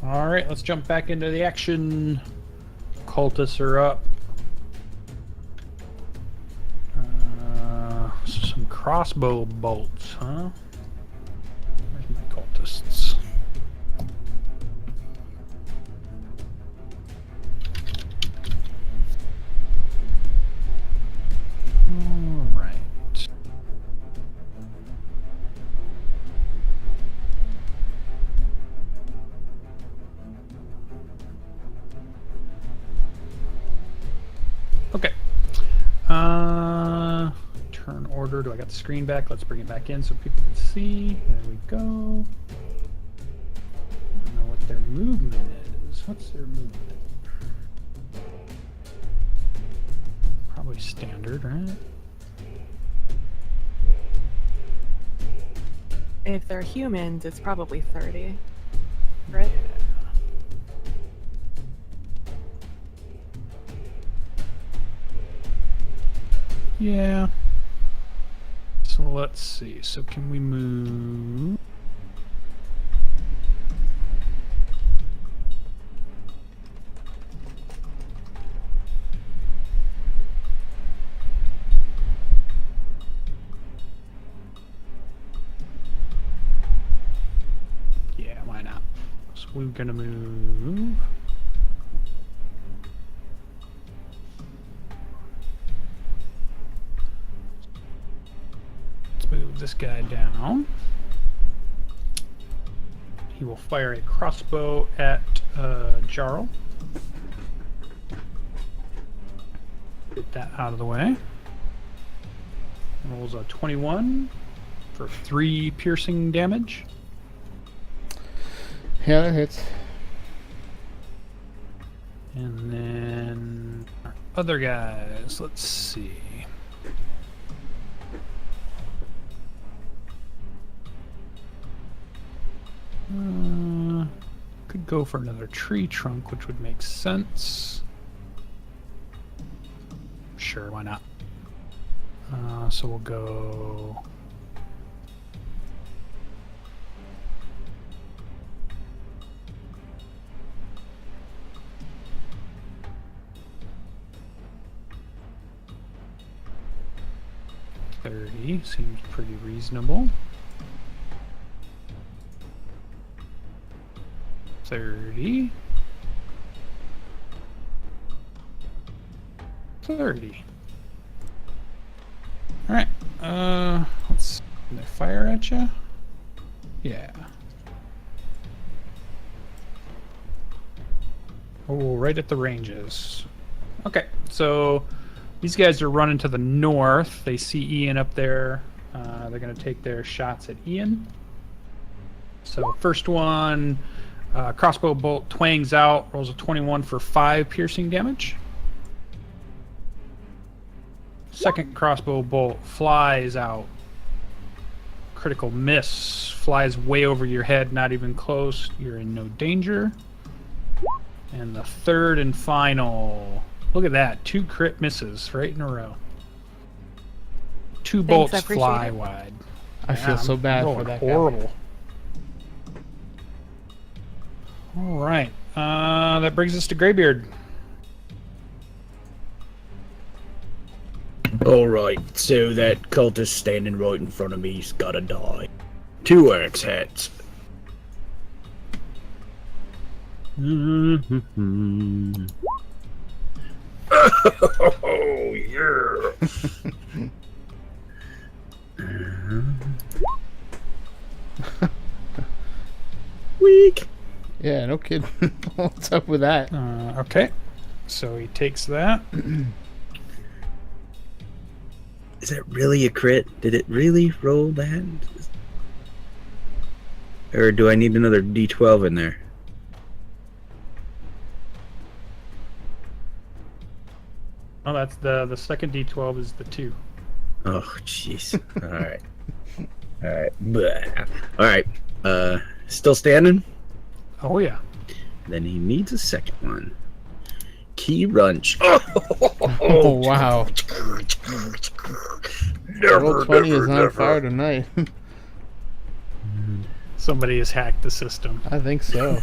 Alright, let's jump back into the action. Cultists are up. Some crossbow bolts, huh? Where's my cultists? Alright. Okay. Turn order. Do I got the screen back? Let's bring it back in so people can see. There we go. I don't know what their movement is. What's their movement? Probably standard, right? If they're humans, it's probably 30, right? Yeah. So let's see. So can we move? Yeah, why not? So we're gonna move. Move this guy down. He will fire a crossbow at Jarral. Get that out of the way. Rolls a 21 for 3 piercing damage. Yeah, that hits. And then our other guys, let's see. Could go for another tree trunk, which would make sense. Sure, why not? So we'll go... $30 seems pretty reasonable. 30. 30. Alright, let's... Can they fire at you? Yeah. Oh, right at the ranges. Okay, so these guys are running to the north. They see Ian up there. They're going to take their shots at Ian. So first one... crossbow bolt twangs out, rolls a 21 for 5 piercing damage. Second crossbow bolt flies out. Critical miss. Flies way over your head, not even close. You're in no danger. And the third and final. Look at that. 2 crit misses right in a row. 2 bolts fly wide. I feel so bad for that horrible. guy. All right, that brings us to Greybeard. All right, so that cultist standing right in front of me's gotta die. 2 axe heads. Oh yeah. Weak. Yeah, no kidding. What's up with that? Okay, so he takes that. Is that really a crit? Did it really roll that? Or do I need another D12 in there? Oh, that's the second D12 is the 2. Oh, jeez. Alright. Alright. Alright. Still standing? Oh, yeah. Then he needs a second one. Key Runch. Oh, wow. Roll 20 is on fire tonight. Somebody has hacked the system. I think so.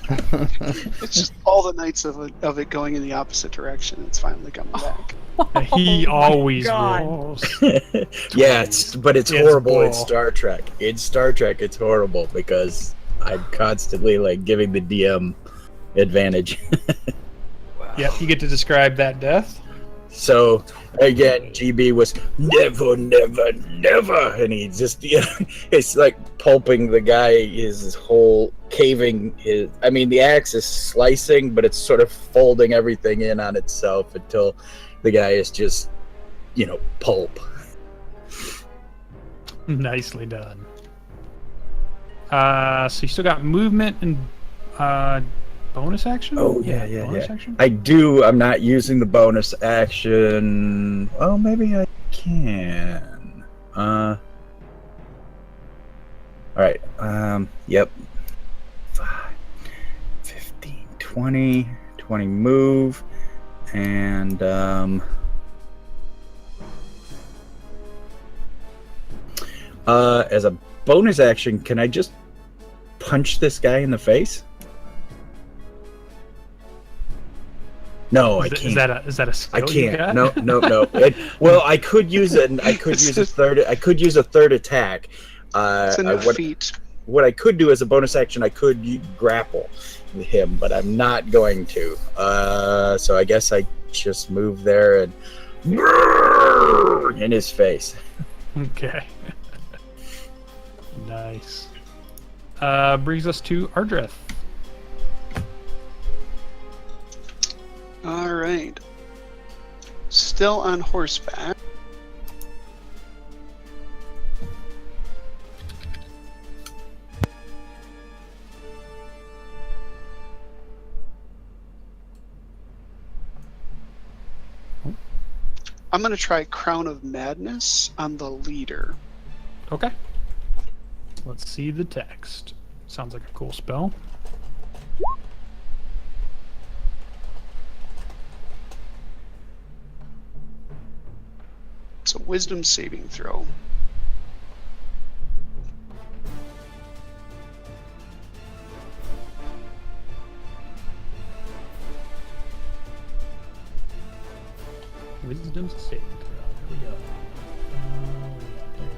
It's just all the nights of it going in the opposite direction. It's finally coming back. He always God. rolls. Yeah, but it's horrible in bull. Star Trek. In Star Trek, it's horrible because I'm constantly like giving the DM advantage. Yep, you get to describe that death. So again, GB was never, never, never, and he just, it's like pulping the guy. His whole caving. I mean, the axe is slicing, but it's sort of folding everything in on itself until the guy is just, pulp. Nicely done. So you still got movement and bonus action? Oh, yeah. Bonus action? I do. I'm not using the bonus action. Oh, maybe I can. All right. Yep. 5, 15, 20 move, and as a bonus action, can I just punch this guy in the face? No, I can't. Is that a skill I you can't. got? No. Well, I could use it. I could use a third. I could use a third attack. It's a new feat. What I could do as a bonus action, I could grapple him, but I'm not going to. So I guess I just move there and in his face. Okay. Nice. Brings us to Ardreth. All right. Still on horseback. I'm going to try Crown of Madness on the leader. Okay. Let's see the text. Sounds like a cool spell. It's a wisdom saving throw. Wisdom saving throw. There we go.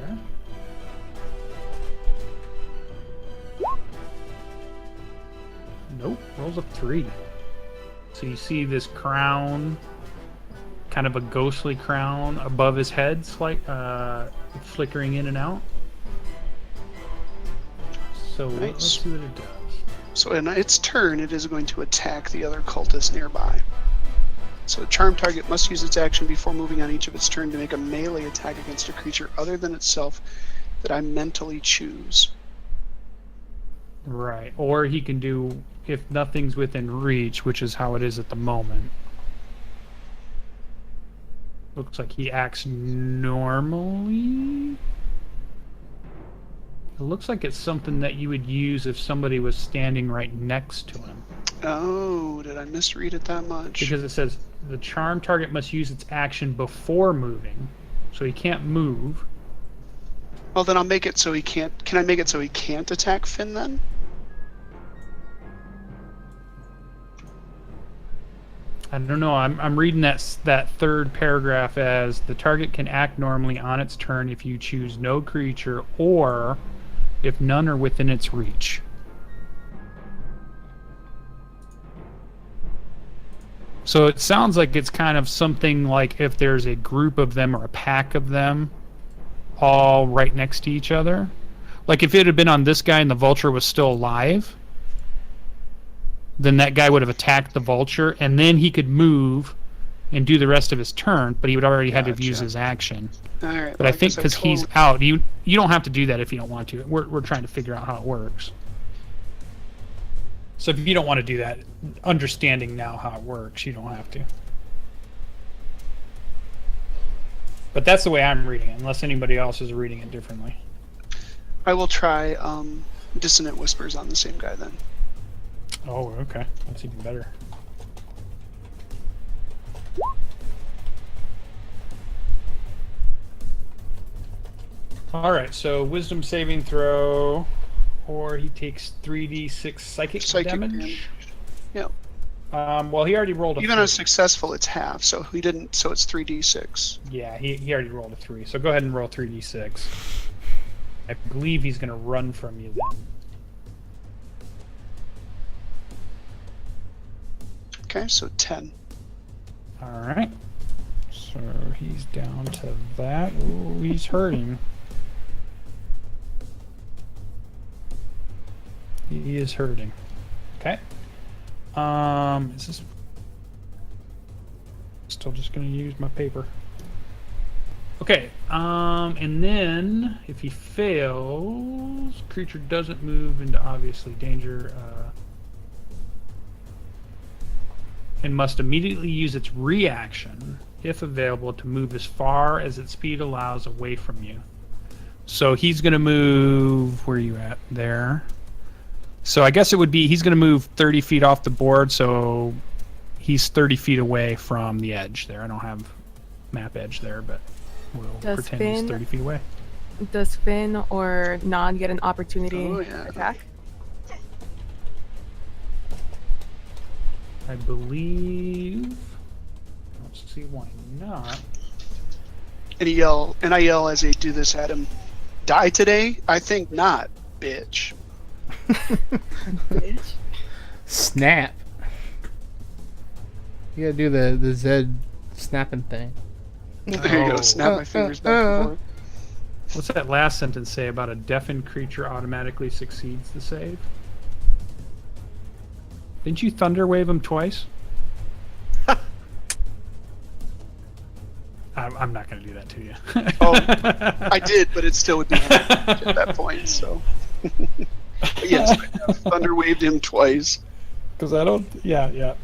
There. Nope. Rolls a 3. So you see this crown, kind of a ghostly crown above his head, flickering in and out. So Nice. let's see what it does. So in its turn, it is going to attack the other cultist nearby. So a charmed target must use its action before moving on each of its turn to make a melee attack against a creature other than itself that I mentally choose. Right. Or he can do, if nothing's within reach, which is how it is at the moment. Looks like he acts normally. It looks like it's something that you would use if somebody was standing right next to him. Oh, did I misread it that much? Because it says the charm target must use its action before moving, so he can't move. Well, then I'll make it so he can't. Can I make it so he can't attack Finn then? I don't know. I'm reading that third paragraph as the target can act normally on its turn if you choose no creature or if none are within its reach. So it sounds like it's kind of something like if there's a group of them or a pack of them all right next to each other. Like if it had been on this guy and the vulture was still alive, then that guy would have attacked the vulture and then he could move and do the rest of his turn, but he would already had to have used his action. All right. But I think because he's out, you don't have to do that if you don't want to. We're trying to figure out how it works. So if you don't want to do that, understanding now how it works, you don't have to. But that's the way I'm reading it, unless anybody else is reading it differently. I will try Dissonant Whispers on the same guy then. Oh, okay. That's even better. Alright, so wisdom saving throw or he takes 3d6 psychic damage. Yep. Well, he already rolled a Even 3. on successful, it's half, so he didn't. So it's 3d6. Yeah, he already rolled a 3. So go ahead and roll 3d6. I believe he's going to run from you then. Okay, so 10. All right. So he's down to that. Ooh, he's hurting. He is hurting. Okay. Is this still just going to use my paper? Okay. And then if he fails, creature doesn't move into obviously danger. And must immediately use its reaction, if available, to move as far as its speed allows away from you. So he's going to move... Where are you at? There. So I guess it would be... He's going to move 30 feet off the board, so he's 30 feet away from the edge there. I don't have map edge there, but we'll pretend he's 30 feet away. Does Finn or Nod get an opportunity attack? I believe. Let's see why not. And I yell as I do this at him. Die today? I think not, bitch. Bitch. Snap. You gotta do the Z snapping thing. There you go. Snap my fingers back and forth. What's that last sentence say about a deafened creature automatically succeeds the save? Didn't you thunder wave him twice? I'm not going to do that to you. Oh, I did, but it still would be at that point. So, but yes, I have thunder waved him twice. Because I don't. Yeah.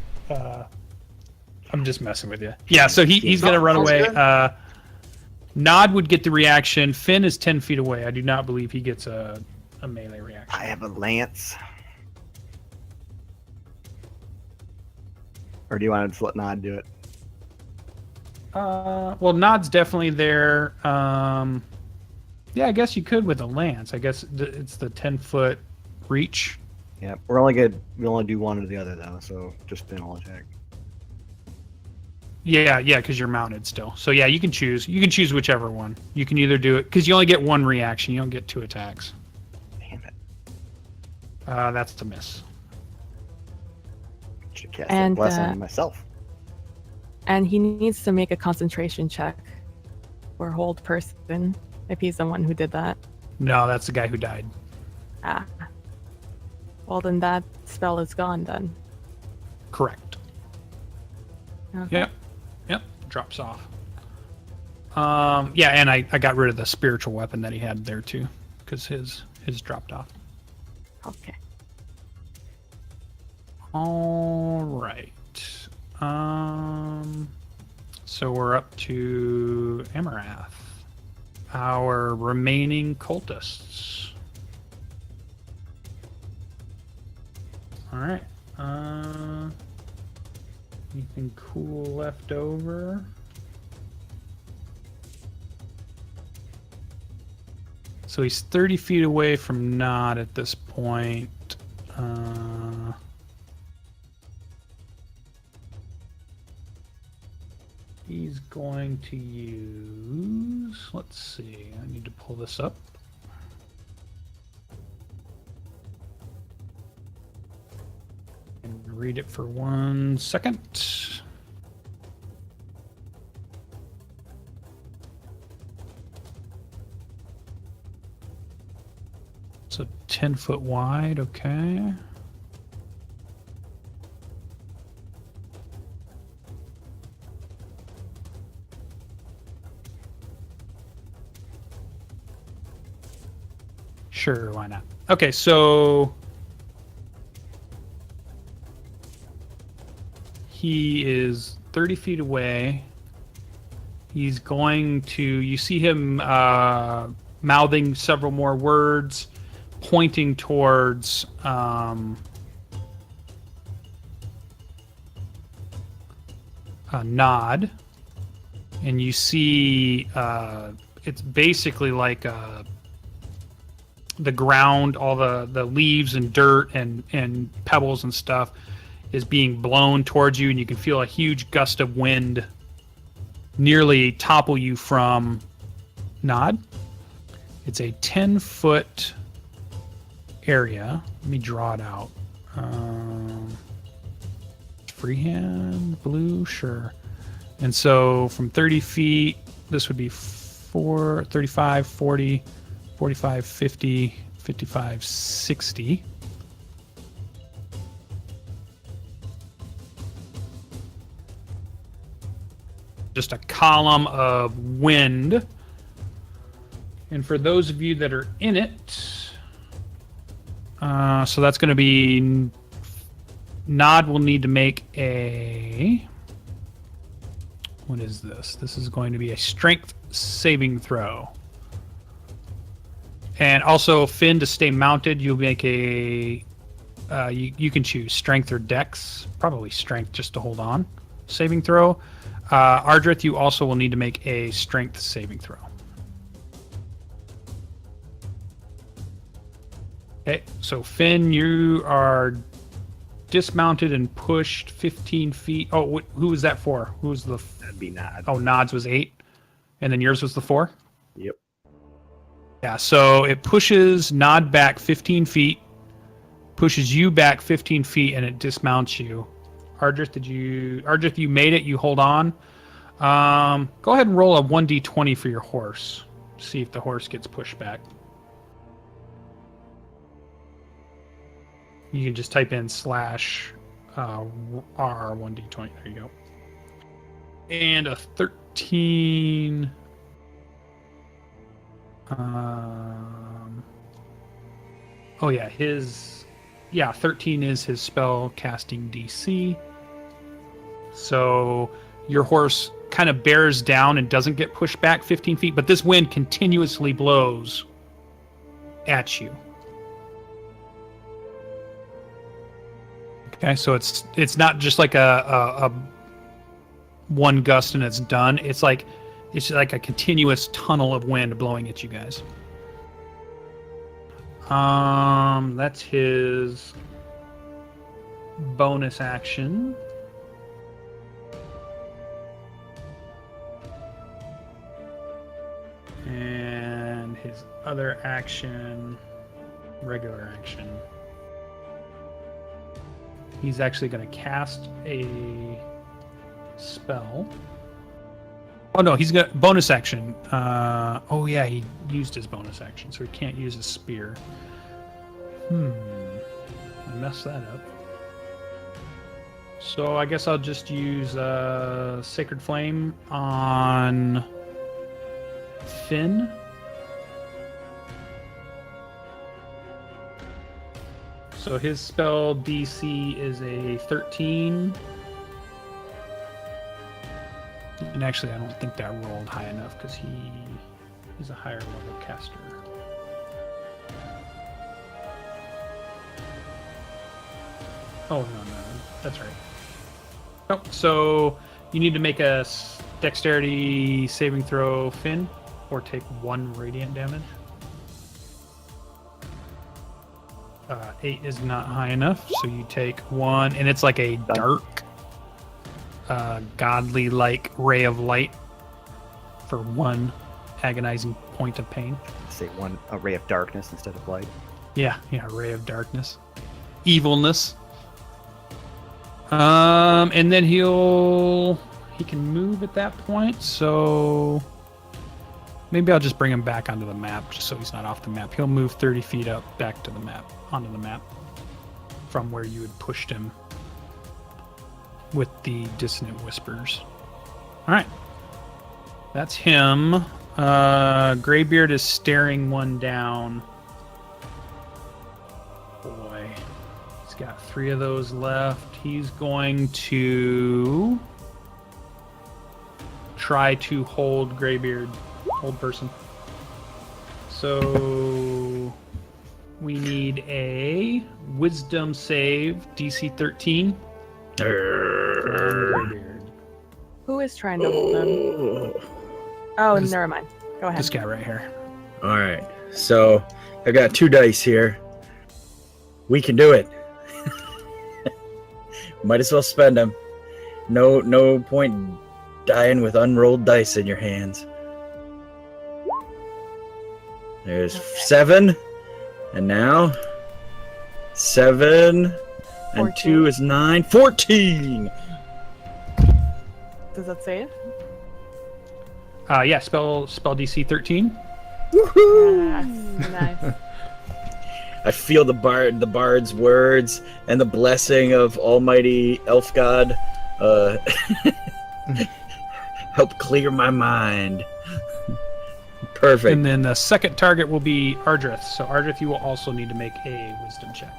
I'm just messing with you. Yeah. So he's going to run away. Nod would get the reaction. Finn is 10 feet away. I do not believe he gets a melee reaction. I have a lance. Or do you want to let Nod do it? Well, Nod's definitely there. Yeah, I guess you could with a lance. I guess it's the 10-foot reach. Yeah, we're only good. We only do one or the other though, so just Finn will attack. Yeah, because you're mounted still. So yeah, you can choose. You can choose whichever one. You can either do it because you only get one reaction. You don't get 2 attacks. Damn it! That's a miss. Should cast a blessing on myself. And he needs to make a concentration check or hold person if he's the one who did that. No, that's the guy who died. Ah. Well, then that spell is gone then. Correct. Okay. Yep. Drops off. Yeah, and I got rid of the spiritual weapon that he had there too, because his dropped off. Okay. All right. So we're up to Amarath. Our remaining cultists. All right. Anything cool left over? So he's 30 feet away from Nod at this point. He's going to use... Let's see. I need to pull this up. And read it for 1 second. So 10 foot wide, okay. Sure, why not? Okay, so he is 30 feet away. He's going to, you see him mouthing several more words, pointing towards a nod, and you see it's basically like a the ground, all the leaves and dirt and pebbles and stuff is being blown towards you, and you can feel a huge gust of wind nearly topple you from Nod. It's a 10-foot area. Let me draw it out. Freehand, blue, sure. And so from 30 feet, this would be 35, 40, 45, 50, 55, 60. Just a column of wind. And for those of you that are in it, so that's going to be Nod will need to make a... What is this? This is going to be a strength saving throw. And also, Finn, to stay mounted, you'll make a... you can choose strength or dex. Probably strength just to hold on. Saving throw. Ardreth, you also will need to make a strength saving throw. Okay, so Finn, you are dismounted and pushed 15 feet. Oh, who was that for? Who was the... That'd be Nod. Oh, Nod's was 8. And then yours was the 4? Yep. Yeah, so it pushes Nod back 15 feet, pushes you back 15 feet, and it dismounts you. Ardreth, you made it. You hold on. Go ahead and roll a 1d20 for your horse. See if the horse gets pushed back. You can just type in /R1d20. There you go. And a 13. Oh yeah, 13 is his spell casting DC. So your horse kind of bears down and doesn't get pushed back 15 feet, but this wind continuously blows at you. Okay, so it's not just like a one gust and it's done. It's like a continuous tunnel of wind blowing at you guys. That's his bonus action. And his other action, regular action. He's actually going to cast a spell. Oh no, he's got bonus action. Oh yeah, he used his bonus action, so he can't use his spear. I messed that up. So I guess I'll just use Sacred Flame on Finn. So his spell DC is a 13. And actually, I don't think that rolled high enough because he's a higher level caster. Oh, no. That's right. Oh, so you need to make a dexterity saving throw, Finn, or take 1 radiant damage. 8 is not high enough, so you take 1, and it's like a dark, godly-like ray of light for 1 agonizing point of pain. Say a ray of darkness instead of light. Yeah, ray of darkness. Evilness. And then he can move at that point, so maybe I'll just bring him back onto the map just so he's not off the map. He'll move 30 feet up back to the map, onto the map from where you had pushed him with the dissonant whispers. All right. That's him. Greybeard is staring one down. Boy. He's got 3 of those left. He's going to try to hold Greybeard. Hold person. So we need a wisdom save, DC 13. Who is trying to hold him? Oh, never mind. Go ahead. This guy right here. All right. So I got 2 dice here. We can do it. Might as well spend them. No point dying with unrolled dice in your hands. There's 7, and now 7 and 2 is 9. 14. Does that save? Yeah, spell DC 13. Yes, nice. I feel the bard's words and the blessing of Almighty Elf God help clear my mind. Perfect. And then the second target will be Ardreth. So Ardreth, you will also need to make a wisdom check.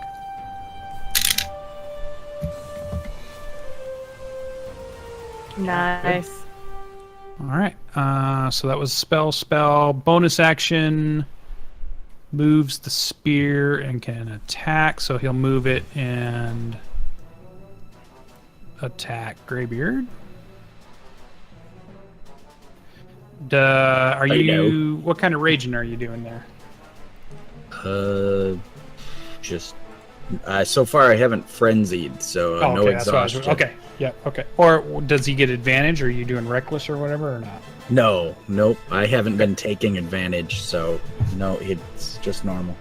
Nice. All right. So that was spell. Bonus action. Moves the spear and can attack. So he'll move it and attack Greybeard. Are you? What kind of raging are you doing there? Just so far I haven't frenzied, so no exhaustion. Okay. Yeah. Okay. Or does he get advantage? Or are you doing reckless or whatever, or not? Nope. I haven't been taking advantage, so no, it's just normal.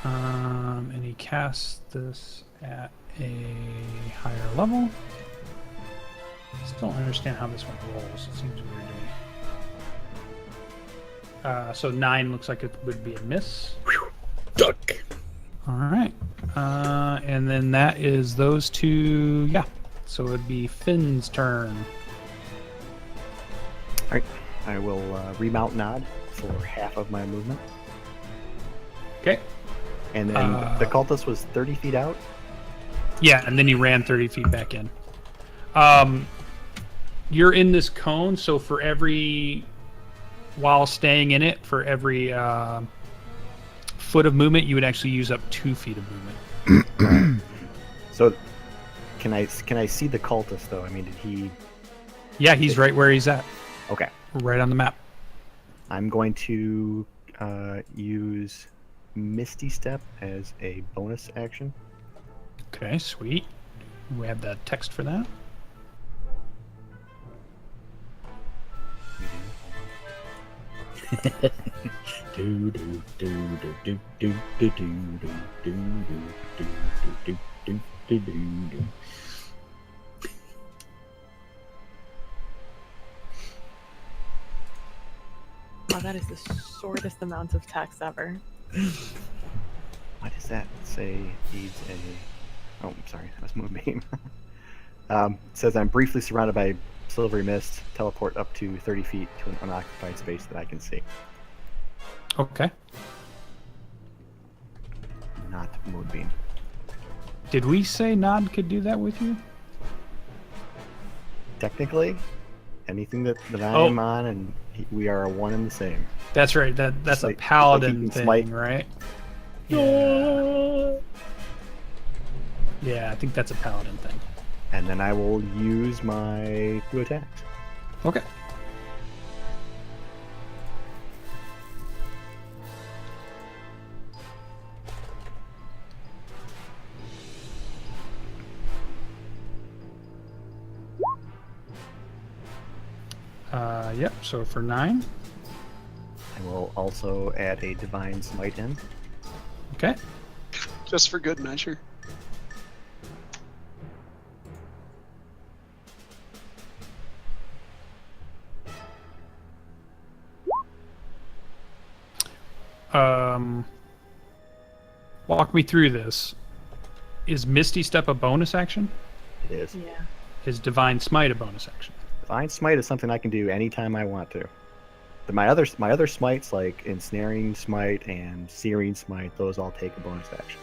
And he casts this at a higher level. Still don't understand how this one rolls. It seems weird to me. So 9 looks like it would be a miss. Duck. All right. And then that is those two. Yeah. So it'd be Finn's turn. All right. I will remount Nod for half of my movement. Okay. And then the cultist was 30 feet out. Yeah, and then he ran 30 feet back in. You're in this cone, so for every... While staying in it, for every foot of movement, you would actually use up 2 feet of movement. So, can I see the cultist though? I mean, did he? Yeah, he's right where he's at. Okay. Right on the map. I'm going to use Misty Step as a bonus action. Okay, sweet. We have the text for that. Wow, that is the shortest amount of text ever. Why does that say needs a... Oh, I'm sorry, that was Moonbeam. It says I'm briefly surrounded by silvery mist, teleport up to 30 feet to an unoccupied space that I can see. Okay. Not Moonbeam. Did we say Nod could do that with you? Technically, anything that I am on, and we are one and the same. That's right. That's a paladin thing, smite. Right? Yeah. Yeah, I think that's a paladin thing. And then I will use my 2 attacks. Okay. Yep, so for 9. I will also add a Divine Smite in. Okay. Just for good measure. Walk me through this. Is Misty Step a bonus action? It is. Yeah. Is Divine Smite a bonus action? Divine Smite is something I can do anytime I want to. But my other smites, like Ensnaring Smite and Searing Smite, those all take a bonus action.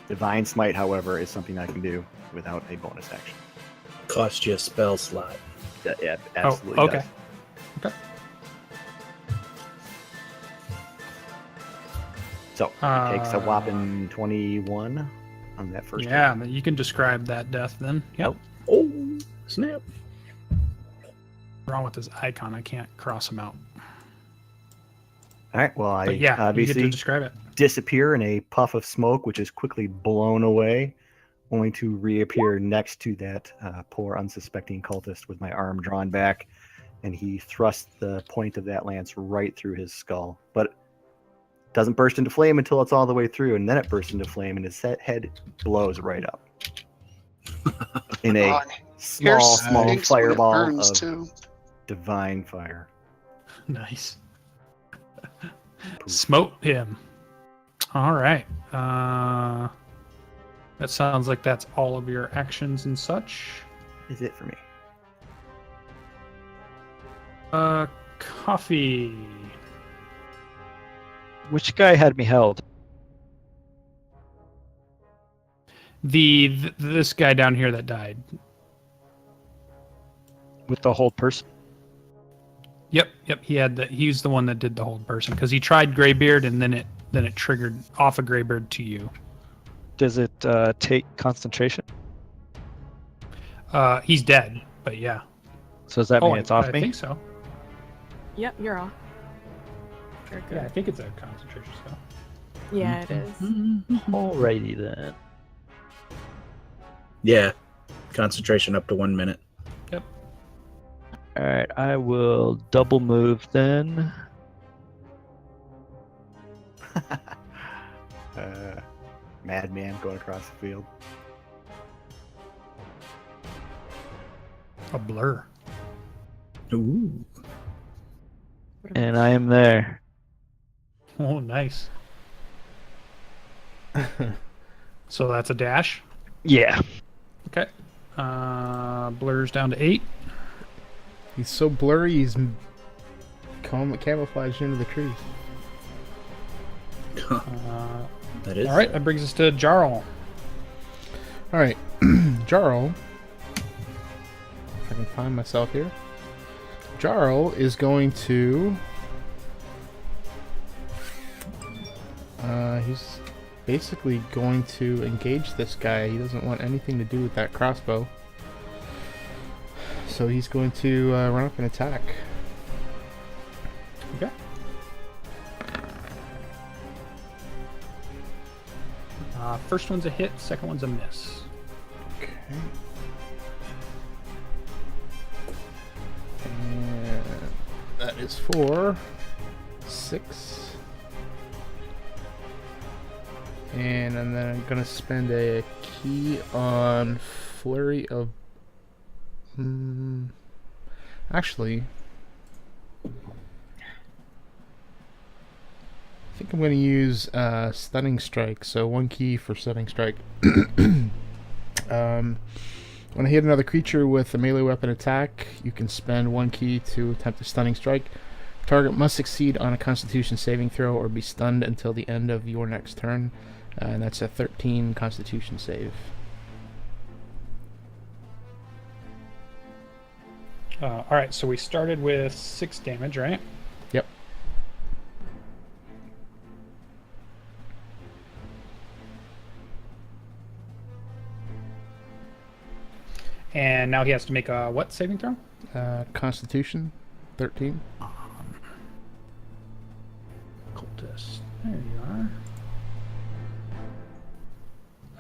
Divine Smite, however, is something I can do without a bonus action. Cost you a spell slot. Yeah, absolutely. Oh, okay. Does. Okay. So it takes a whopping 21 on that first. Yeah, you can describe that death then. Yep. Oh, snap. What's wrong with this icon? I can't cross him out. All right. Well, I But yeah, you get obviously to describe it. disappear in a puff of smoke, which is quickly blown away, only to reappear next to that poor unsuspecting cultist with my arm drawn back, and he thrusts the point of that lance right through his skull. But doesn't burst into flame until it's all the way through, and then it bursts into flame, and his head blows right up in a Hair small stinks when it fireball burns, of too. divine fire. Nice. Smote him. All right. That sounds like that's all of your actions and such. Is it for me? Coffee. Which guy had me held? This guy down here that died. With the whole person? Yep. He's the one that did the hold person because he tried Greybeard and then it triggered off of Greybeard to you. Does it take concentration? He's dead, but yeah. So does that mean it's off I me? I think so. Yep, you're off. You're good. Yeah, I think it's a concentration spell. Yeah, it is. Alrighty then. Yeah. Concentration up to 1 minute. Alright, I will double move then. Madman going across the field. A blur. Ooh. And I am there. Oh, nice. So that's a dash. Yeah. Okay. Blur's down to 8. He's so blurry, he's camouflaged into the trees. That is. All right, that brings us to Jarral. All right, Jarral. If I can find myself here. Jarral is going to. He's basically going to engage this guy. He doesn't want anything to do with that crossbow. So he's going to run up and attack. Okay. First one's a hit, second one's a miss. Okay. And that is for 6. And then I'm going to spend a key on Flurry of... Actually... I think I'm going to use Stunning Strike, so 1 key for Stunning Strike. When I hit another creature with a melee weapon attack, you can spend 1 key to attempt a Stunning Strike. Target must succeed on a Constitution saving throw or be stunned until the end of your next turn. And that's a 13 Constitution save. Alright, so we started with 6 damage, right? Yep. And now he has to make a what saving throw? Constitution, 13. Cultist. There you are.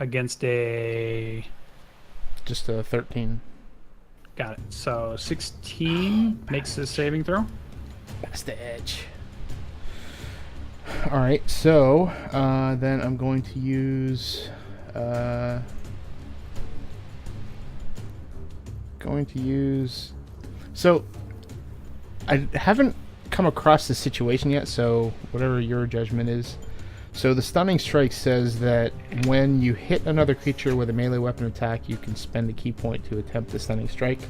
Against a... Just a 13. Got it. So 16 makes his saving throw. Past the edge. Alright, so then I'm going to use... So, I haven't come across this situation yet, so whatever your judgment is. So the Stunning Strike says that when you hit another creature with a melee weapon attack, you can spend a key point to attempt the Stunning Strike.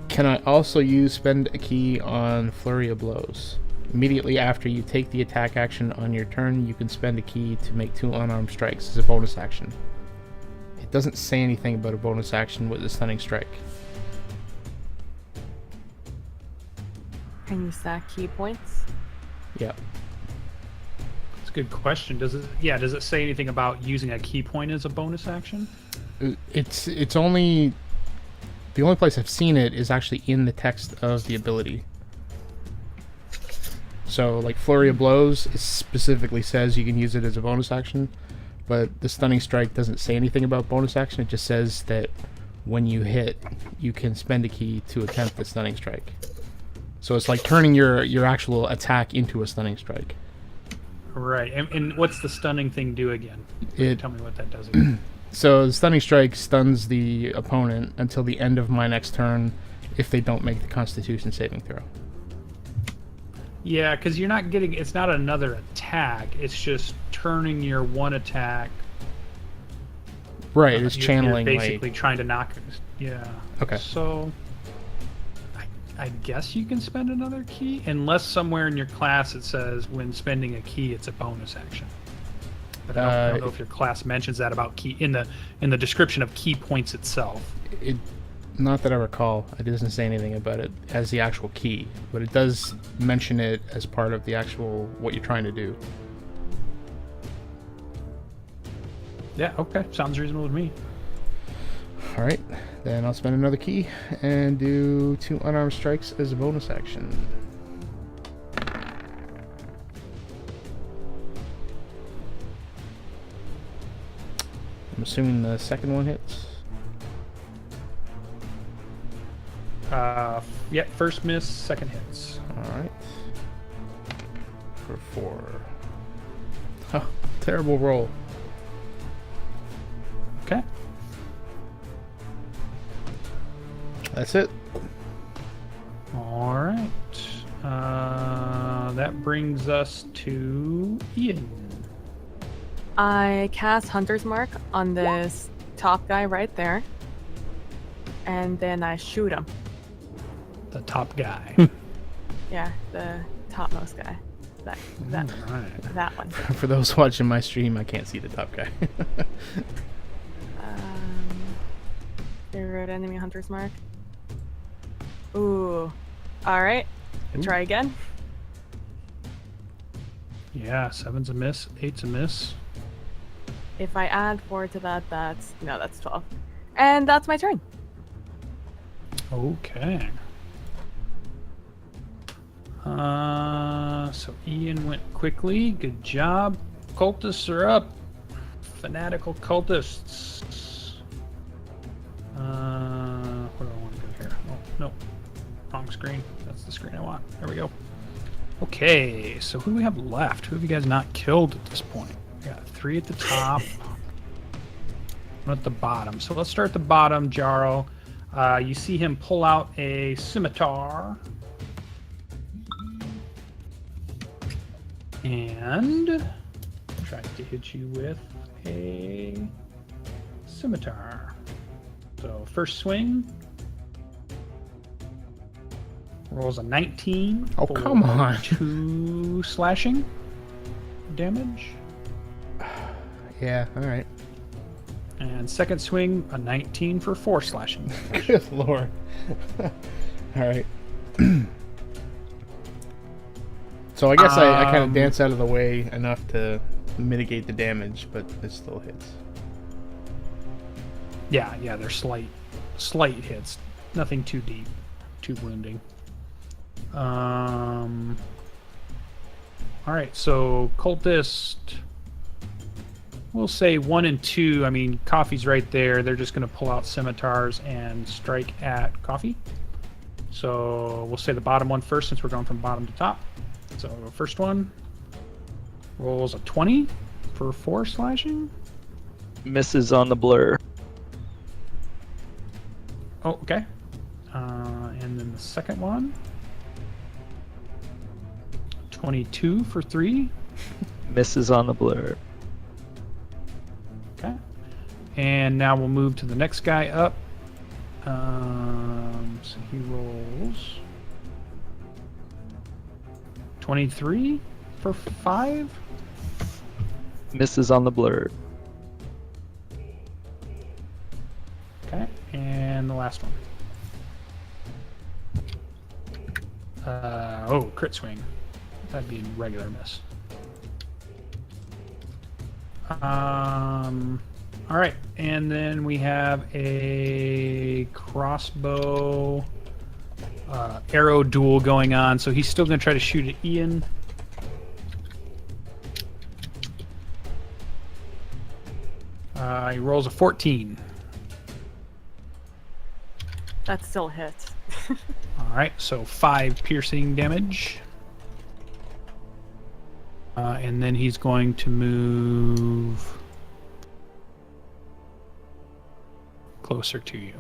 Can I also spend a key on Flurry of Blows? Immediately after you take the attack action on your turn, you can spend a key to make 2 unarmed strikes as a bonus action. It doesn't say anything about a bonus action with the Stunning Strike. Can you stack key points? Yep. That's a good question. Does it say anything about using a key point as a bonus action? It's only... The only place I've seen it is actually in the text of the ability. So, like, Flurry of Blows specifically says you can use it as a bonus action, but the Stunning Strike doesn't say anything about bonus action. It just says that when you hit, you can spend a key to attempt the Stunning Strike. So it's like turning your actual attack into a Stunning Strike. Right. And what's the stunning thing do again? Tell me what that does again. So the Stunning Strike stuns the opponent until the end of my next turn if they don't make the Constitution saving throw. Yeah, because you're not getting... It's not another attack. It's just turning your one attack... Right, it's channeling... You're basically trying to knock... Yeah. Okay. So... I guess you can spend another key, unless somewhere in your class it says when spending a key it's a bonus action. But I don't know if your class mentions that about key in the description of key points itself. Not that I recall. It doesn't say anything about it as the actual key, but it does mention it as part of the actual what you're trying to do. Yeah, okay. Sounds reasonable to me. Alright, then I'll spend another key and do 2 unarmed strikes as a bonus action. I'm assuming the second one hits. Yeah, first miss, second hits. Alright. For 4. Oh, terrible roll. Okay. That's it. All right. That brings us to Ian. I cast Hunter's Mark on this top guy right there. And then I shoot him. The top guy. Yeah, the topmost guy. That one. For those watching my stream, I can't see the top guy. Favorite enemy Hunter's Mark. Ooh. Alright. Try again. Yeah, 7's a miss, 8's a miss. If I add 4 to that, that's 12. And that's my turn. Okay. So Ian went quickly. Good job. Cultists are up. Fanatical cultists. What do I want to do here? Oh, no. Wrong screen. That's the screen I want. There we go. Okay, so who do we have left? Who have you guys not killed at this point? We got 3 at the top. 1 at the bottom. So let's start at the bottom, Jarral. You see him pull out a scimitar. And try to hit you with a scimitar. So first swing. Rolls a 19. Oh, come on. 2 slashing damage. Yeah, alright. And second swing, a 19 for 4 slashing. Good lord. Alright. So I guess I kind of dance out of the way enough to mitigate the damage, but it still hits. Yeah, they're slight hits. Nothing too deep, too wounding. All right, so cultist. We'll say 1 and 2. I mean, Coffee's right there. They're just going to pull out scimitars and strike at Coffee. So we'll say the bottom one first, since we're going from bottom to top. So first one rolls a 20 for 4 slashing. Misses on the blur. Oh, okay. And then the second one, 22 for 3. Misses on the blur. Okay. And now we'll move to the next guy up. So he rolls 23 for 5. Misses on the blur. Okay. And the last one. Crit swing. That'd be a regular miss. All right, and then we have a crossbow arrow duel going on. So he's still going to try to shoot at Ian. He rolls a 14. That still hits. All right, so 5 piercing damage. And then he's going to move closer to you.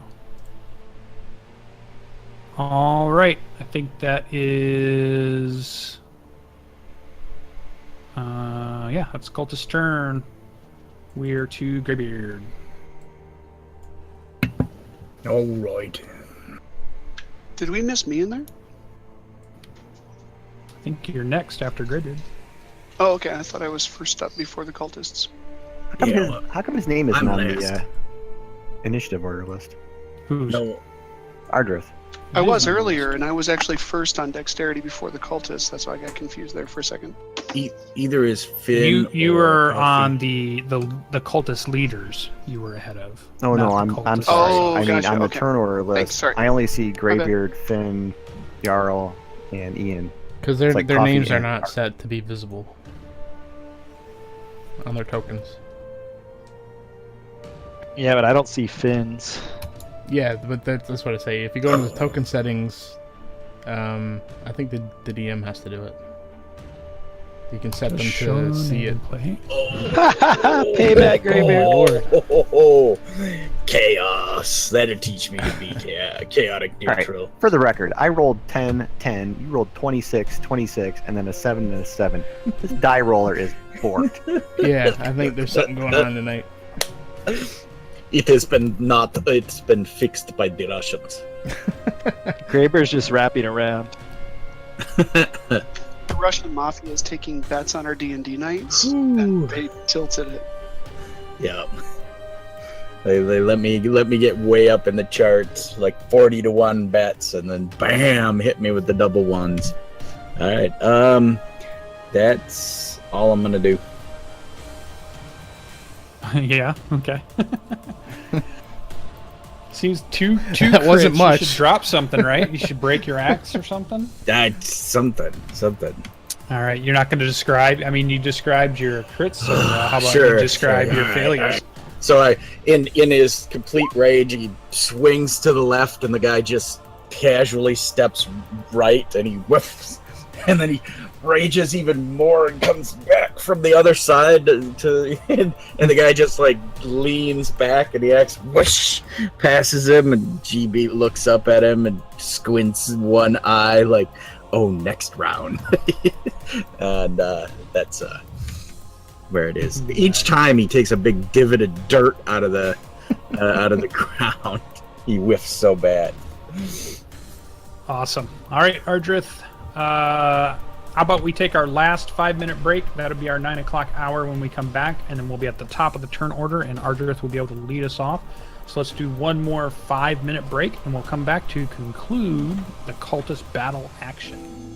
All right, I think that is... yeah, that's Cultist's turn. We're to Greybeard. All right. Did we miss me in there? I think you're next after Greybeard. Oh, okay. I thought I was first up before the cultists. How come his name isn't I'm on last. the initiative order list? Who's? No, Ardreth. I was earlier, and I was actually first on dexterity before the cultists. That's why I got confused there for a second. either is Finn. You or were Alfie. on the cultist leaders. You were ahead of. Oh no, not the I'm cultists. sorry. Oh, I mean, gotcha, on the okay. turn order list, Thanks, sorry. I only see Greybeard, Finn, Jarral, and Ian. Because their It's like their coffee names are and- not set to be visible on their tokens. Yeah, but I don't see fins. Yeah, but that's what I say. If you go into the token settings, I think the DM has to do it. You can set them to see it. Play. Payback, Greybeard. Oh, Lord. Oh, chaos. That'll teach me to be chaotic All right. neutral. For the record, I rolled 10, 10. You rolled 26, 26, and then a 7 and a 7. This die roller is borked. Yeah, I think there's something going on tonight. It has been not. It's been fixed by the Russians. Greybeard's just wrapping around. The Russian mafia is taking bets on our D&D nights, and they tilted it. Yeah. They let me get way up in the charts, like 40-1 bets, and then bam, hit me with the double ones. All right. That's all I'm gonna do. Yeah. Okay. Seems two That wasn't crits. much. You should drop something, right? You should break your axe or something. That's something. All right. You're not going to describe. I mean, you described your crits. So how about Sure, you describe sure. your All right, failures? So in his complete rage, he swings to the left, and the guy just casually steps right, and he whiffs, and then he rages even more and comes back from the other side and the guy just like leans back, and the axe whoosh passes him, and GB looks up at him and squints one eye like, "Oh, next round." And that's where it is. Each time he takes a big divot of dirt out of the ground. He whiffs so bad. Awesome. All right, Ardreth. How about we take our last 5-minute break? That'll be our 9 o'clock hour when we come back, and then we'll be at the top of the turn order, and Ardreth will be able to lead us off. So let's do one more 5-minute break, and we'll come back to conclude the cultist battle action.